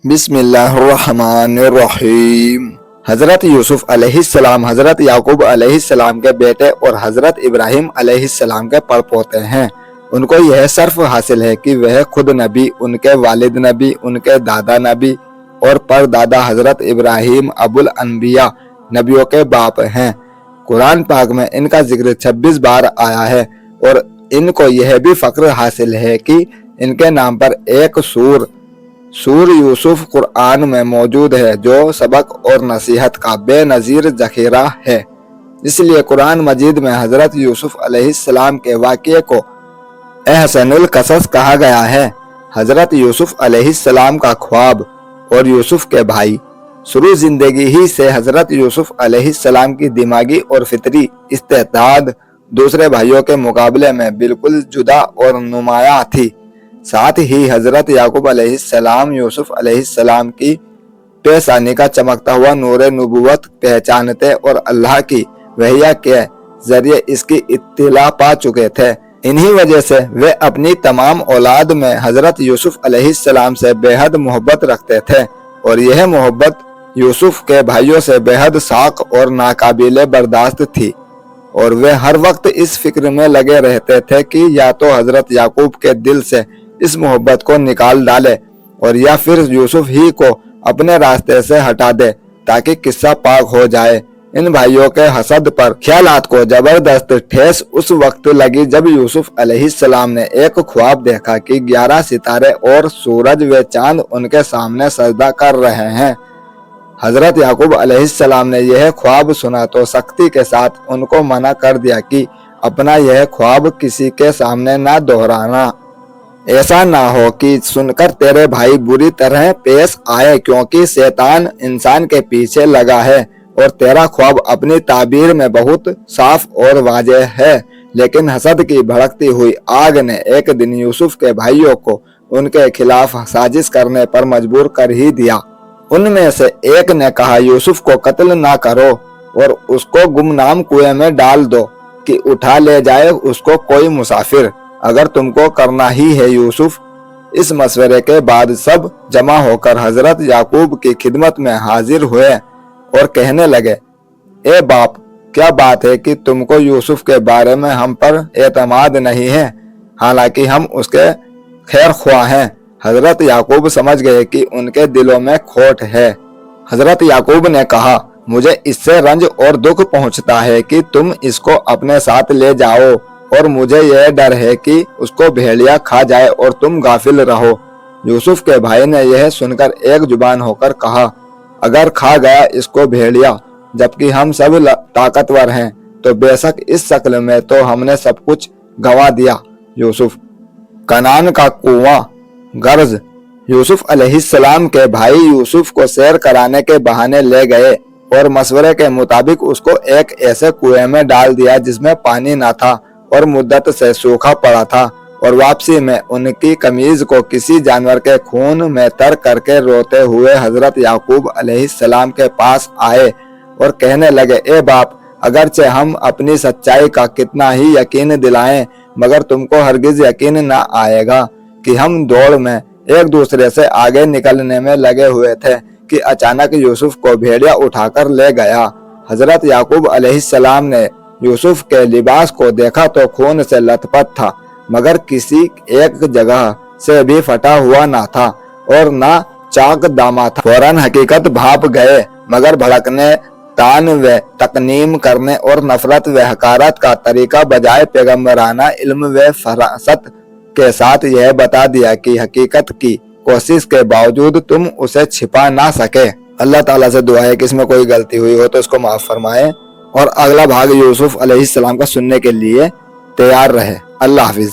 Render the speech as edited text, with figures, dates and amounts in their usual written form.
بسم اللہ الرحمن الرحیم۔ حضرت یوسف علیہ السلام حضرت یعقوب علیہ السلام کے بیٹے اور حضرت ابراہیم علیہ السلام کے پڑپوتے ہیں۔ ان کو یہ شرف حاصل ہے کہ وہ خود نبی، ان کے والد نبی، ان کے دادا نبی اور پردادا حضرت ابراہیم ابو الانبیاء نبیوں کے باپ ہیں۔ قرآن پاک میں ان کا ذکر 26 بار آیا ہے اور ان کو یہ بھی فخر حاصل ہے کہ ان کے نام پر ایک سور یوسف قرآن میں موجود ہے جو سبق اور نصیحت کا بے نظیر ذخیرہ ہے۔ اس لیے قرآن مجید میں حضرت یوسف علیہ السلام کے واقعے کو احسن القصص کہا گیا ہے۔ حضرت یوسف علیہ السلام کا خواب اور یوسف کے بھائی۔ شروع زندگی ہی سے حضرت یوسف علیہ السلام کی دماغی اور فطری استعداد دوسرے بھائیوں کے مقابلے میں بالکل جدا اور نمایاں تھی۔ ساتھ ہی حضرت یعقوب علیہ السلام یوسف علیہ السلام کی پیشانی کا چمکتا ہوا نور نبوت پہچانتے اور اللہ کی وحی کے ذریعے اس کی اطلاع پا چکے تھے۔ انہی وجہ سے وہ اپنی تمام اولاد میں حضرت یوسف علیہ السلام سے بے حد محبت رکھتے تھے اور یہ محبت یوسف کے بھائیوں سے بے حد ساق اور ناقابل برداشت تھی، اور وہ ہر وقت اس فکر میں لگے رہتے تھے کہ یا تو حضرت یعقوب کے دل سے اس محبت کو نکال ڈالے اور یا پھر یوسف ہی کو اپنے راستے سے ہٹا دے تاکہ قصہ پاک ہو جائے۔ ان بھائیوں کے حسد پر خیالات کو زبردست ٹھیس اس وقت لگی جب یوسف علیہ السلام نے ایک خواب دیکھا کہ 11 ستارے اور سورج و چاند ان کے سامنے سجدہ کر رہے ہیں۔ حضرت یعقوب علیہ السلام نے یہ خواب سنا تو سختی کے ساتھ ان کو منع کر دیا کہ اپنا یہ خواب کسی کے سامنے نہ دہرانا، ایسا نہ ہو کہ سن کر تیرے بھائی بری طرح پیش آئے، کیونکہ شیطان انسان کے پیچھے لگا ہے اور تیرا خواب اپنی تعبیر میں بہت صاف اور واضح ہے۔ لیکن حسد کی بھڑکتی ہوئی آگ نے ایک دن یوسف کے بھائیوں کو ان کے خلاف سازش کرنے پر مجبور کر ہی دیا۔ ان میں سے ایک نے کہا، یوسف کو قتل نہ کرو اور اس کو گمنام کنویں میں ڈال دو کہ اٹھا لے جائے اس کو کوئی مسافر، اگر تم کو کرنا ہی ہے یوسف۔ اس مشورے کے بعد سب جمع ہو کر حضرت یعقوب کی خدمت میں حاضر ہوئے اور کہنے لگے، اے باپ، کیا بات ہے کہ تم کو یوسف کے بارے میں ہم پر اعتماد نہیں ہے، حالانکہ ہم اس کے خیر خواہ ہیں۔ حضرت یعقوب سمجھ گئے کہ ان کے دلوں میں کھوٹ ہے۔ حضرت یعقوب نے کہا، مجھے اس سے رنج اور دکھ پہنچتا ہے کہ تم اس کو اپنے ساتھ لے جاؤ، اور مجھے یہ ڈر ہے کہ اس کو بھیڑیا کھا جائے اور تم غافل رہو۔ یوسف کے بھائی نے یہ سن کر ایک زبان ہو کر کہا، اگر کھا گیا اس کو بھیڑیا جبکہ ہم سب طاقتور ہیں تو بے شک اس شکل میں تو ہم نے سب کچھ گنوا دیا۔ یوسف کنعان کا کنواں۔ غرض، یوسف علیہ السلام کے بھائی یوسف کو سیر کرانے کے بہانے لے گئے اور مشورے کے مطابق اس کو ایک ایسے کنویں میں ڈال دیا جس میں پانی نہ تھا اور مدت سے سوکھا پڑا تھا، اور واپسی میں ان کی قمیض کو کسی جانور کے خون میں تر کر کے روتے ہوئے حضرت یعقوب علیہ السلام کے پاس آئے اور کہنے لگے، اے باپ، اگرچہ ہم اپنی سچائی کا کتنا ہی یقین دلائیں مگر تم کو ہرگز یقین نہ آئے گا کہ ہم دوڑ میں ایک دوسرے سے آگے نکلنے میں لگے ہوئے تھے کہ اچانک یوسف کو بھیڑیا اٹھا کر لے گیا۔ حضرت یعقوب علیہ السلام نے یوسف کے لباس کو دیکھا تو خون سے لت پت تھا، مگر کسی ایک جگہ سے بھی پھٹا ہوا نہ تھا اور نہ چاک داما تھا۔ فوراً حقیقت بھاپ گئے، مگر بھڑکنے، تان و تقنیم کرنے اور نفرت و حقارت کا طریقہ بجائے پیغمبرانہ علم و فراست کے ساتھ یہ بتا دیا کہ حقیقت کی کوشش کے باوجود تم اسے چھپا نہ سکے۔ اللہ تعالیٰ سے دعا ہے کہ اس میں کوئی غلطی ہوئی ہو تو اس کو معاف فرمائے، اور اگلا بھاگ یوسف علیہ السلام کا سننے کے لیے تیار رہے۔ اللہ حافظ۔